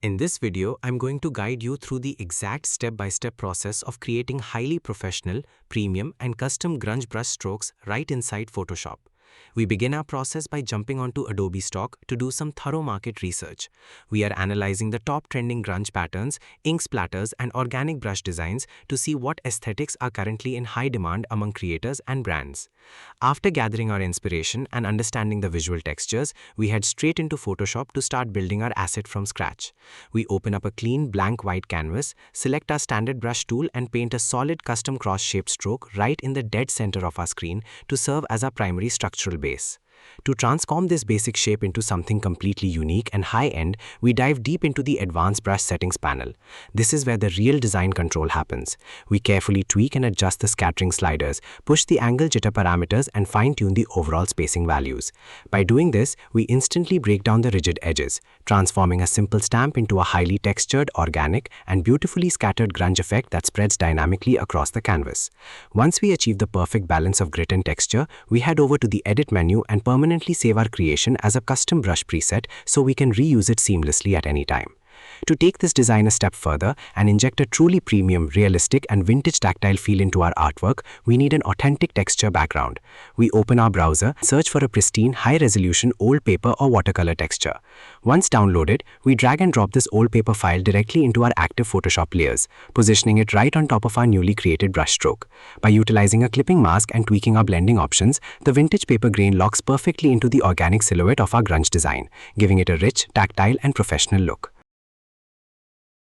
In this video, I'm going to guide you through the exact step-by-step process of creating highly professional, premium, and custom grunge brush strokes right inside Photoshop. We begin our process by jumping onto Adobe Stock to do some thorough market research. We are analyzing the top trending grunge patterns, ink splatters, and organic brush designs to see what aesthetics are currently in high demand among creators and brands. After gathering our inspiration and understanding the visual textures, we head straight into Photoshop to start building our asset from scratch. We open up a clean blank white canvas, select our standard brush tool, and paint a solid custom cross-shaped stroke right in the dead center of our screen to serve as our primary structural base. To transform this basic shape into something completely unique and high-end, we dive deep into the Advanced Brush Settings panel. This is where the real design control happens. We carefully tweak and adjust the scattering sliders, push the angle jitter parameters, and fine-tune the overall spacing values. By doing this, we instantly break down the rigid edges, transforming a simple stamp into a highly textured, organic, and beautifully scattered grunge effect that spreads dynamically across the canvas. Once we achieve the perfect balance of grit and texture, we head over to the Edit menu and permanently save our creation as a custom brush preset so we can reuse it seamlessly at any time. To take this design a step further and inject a truly premium, realistic, and vintage tactile feel into our artwork, we need an authentic texture background. We open our browser, search for a pristine, high-resolution old paper or watercolor texture. Once downloaded, we drag and drop this old paper file directly into our active Photoshop layers, positioning it right on top of our newly created brushstroke. By utilizing a clipping mask and tweaking our blending options, the vintage paper grain locks perfectly into the organic silhouette of our grunge design, giving it a rich, tactile, and professional look.